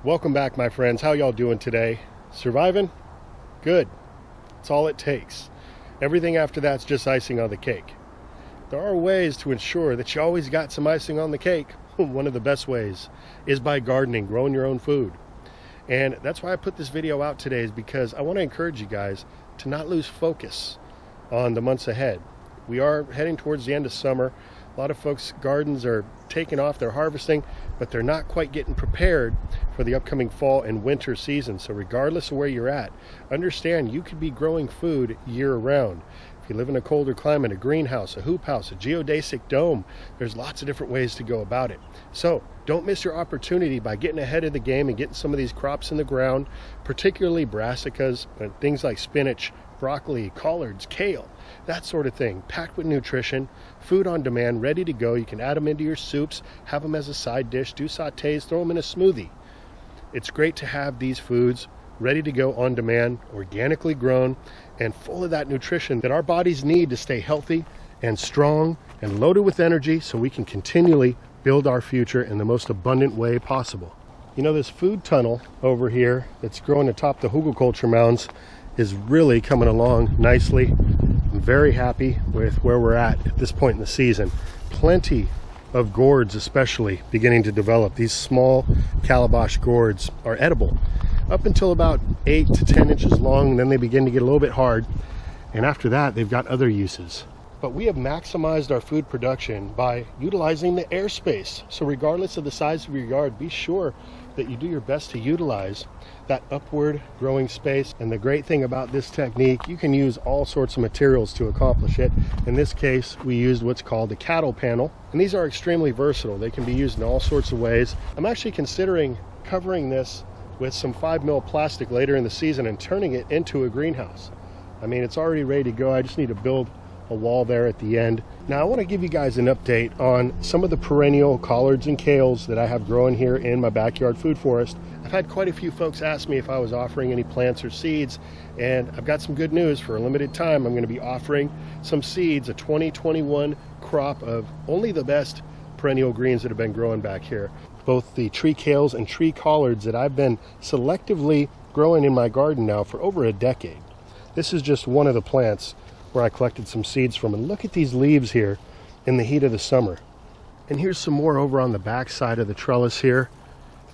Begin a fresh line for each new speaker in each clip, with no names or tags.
Welcome back, my friends. How y'all doing today? Surviving? Good. That's all it takes. Everything after that's just icing on the cake. There are ways to ensure that you always got some icing on the cake. One of the best ways is by gardening, growing your own food. And that's why I put this video out today, is because I want to encourage you guys to not lose focus on the months ahead. We are heading towards the end of summer. A lot of folks' gardens are taking off, they're harvesting, but they're not quite getting prepared for the upcoming fall and winter season. So regardless of where you're at, understand you could be growing food year round. If you live in a colder climate, a greenhouse, a hoop house, a geodesic dome, there's lots of different ways to go about it. So don't miss your opportunity by getting ahead of the game and getting some of these crops in the ground, particularly brassicas, things like spinach, broccoli, collards, kale, that sort of thing, packed with nutrition, food on demand, ready to go. You can add them into your soups, have them as a side dish, do sautés, throw them in a smoothie. It's great to have these foods ready to go on demand, organically grown, and full of that nutrition that our bodies need to stay healthy and strong and loaded with energy so we can continually build our future in the most abundant way possible. You know, this food tunnel over here that's growing atop the hugelkultur mounds is really coming along nicely. I'm very happy with where we're at this point in the season. Plenty of gourds especially beginning to develop. These small calabash gourds are edible up until about 8 to 10 inches long, and then they begin to get a little bit hard, and after that they've got other uses. But we have maximized our food production by utilizing the airspace. So regardless of the size of your yard, be sure that you do your best to utilize that upward growing space. And the great thing about this technique, you can use all sorts of materials to accomplish it. In this case, we used what's called a cattle panel, and these are extremely versatile. They can be used in all sorts of ways. I'm actually considering covering this with some 5mm plastic later in the season and turning it into a greenhouse. I mean, it's already ready to go. I just need to build a wall there at the end. Now I want to give you guys an update on some of the perennial collards and kales that I have growing here in my backyard food forest. I've had quite a few folks ask me if I was offering any plants or seeds, and I've got some good news. For a limited time, I'm going to be offering some seeds, a 2021 crop of only the best perennial greens that have been growing back here. Both the tree kales and tree collards that I've been selectively growing in my garden now for over a decade. This is just one of the plants where I collected some seeds from, and look at these leaves here in the heat of the summer. And here's some more over on the back side of the trellis here.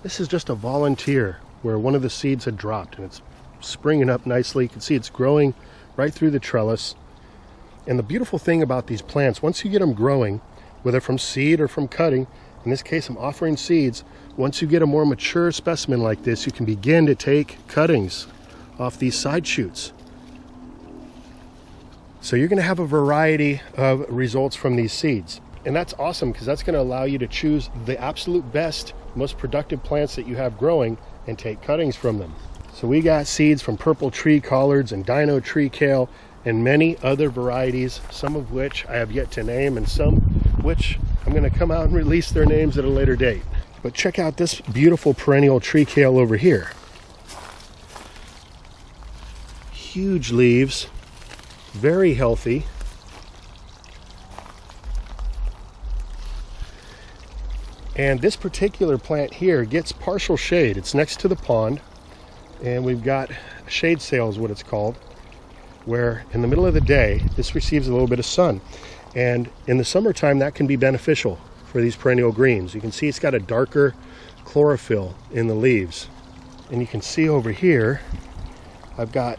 This is just a volunteer where one of the seeds had dropped, and it's springing up nicely. You can see it's growing right through the trellis. And the beautiful thing about these plants, once you get them growing, whether from seed or from cutting, in this case I'm offering seeds, once you get a more mature specimen like this, you can begin to take cuttings off these side shoots. So you're going to have a variety of results from these seeds. And that's awesome, because that's going to allow you to choose the absolute best, most productive plants that you have growing and take cuttings from them. So we got seeds from purple tree collards and dino tree kale and many other varieties, some of which I have yet to name and some which I'm going to come out and release their names at a later date. But check out this beautiful perennial tree kale over here. Huge leaves. Very healthy. And this particular plant here gets partial shade. It's next to the pond, and we've got shade sail is what it's called, where in the middle of the day this receives a little bit of sun, and in the summertime that can be beneficial for these perennial greens. You can see it's got a darker chlorophyll in the leaves, and you can see over here I've got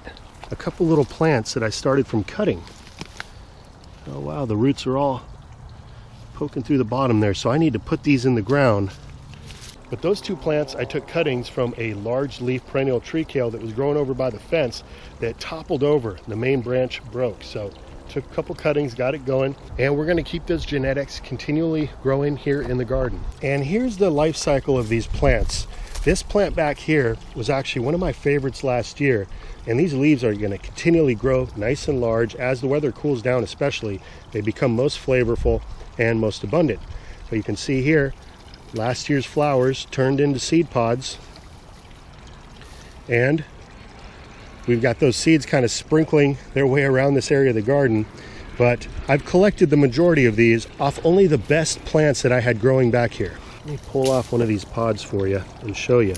a couple little plants that I started from cutting. Oh wow, the roots are all poking through the bottom there, so I need to put these in the ground. But those two plants, I took cuttings from a large leaf perennial tree kale that was growing over by the fence that toppled over. The main branch broke, so took a couple cuttings, got it going, and we're going to keep those genetics continually growing here in the garden. And here's the life cycle of these plants. This plant back here was actually one of my favorites last year, and these leaves are going to continually grow nice and large. As the weather cools down especially, they become most flavorful and most abundant. So you can see here, last year's flowers turned into seed pods, and we've got those seeds kind of sprinkling their way around this area of the garden. But I've collected the majority of these off only the best plants that I had growing back here. Let me pull off one of these pods for you and show you.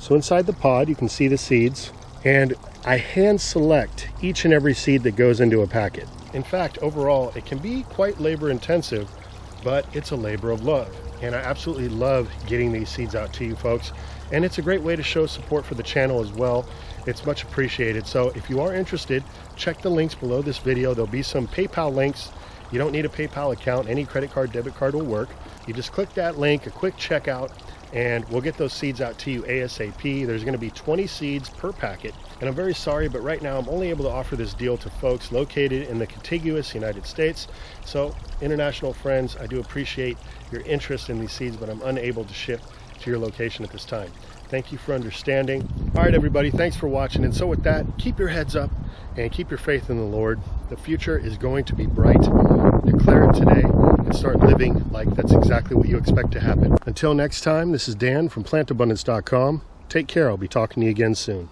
So inside the pod, you can see the seeds, and I hand select each and every seed that goes into a packet. In fact, overall, it can be quite labor intensive, but it's a labor of love. And I absolutely love getting these seeds out to you folks. And it's a great way to show support for the channel as well. It's much appreciated. So if you are interested, check the links below this video. There'll be some PayPal links. You don't need a PayPal account. Any credit card, debit card will work. You just click that link, a quick checkout, and we'll get those seeds out to you ASAP. There's going to be 20 seeds per packet. And I'm very sorry, but right now I'm only able to offer this deal to folks located in the contiguous United States. So international friends, I do appreciate your interest in these seeds, but I'm unable to ship to your location at this time. Thank you for understanding. All right, everybody, thanks for watching. And so with that, keep your heads up and keep your faith in the Lord. The future is going to be bright. Declare it today and start living like that's exactly what you expect to happen. Until next time, this is Dan from plantabundance.com. Take care. I'll be talking to you again soon.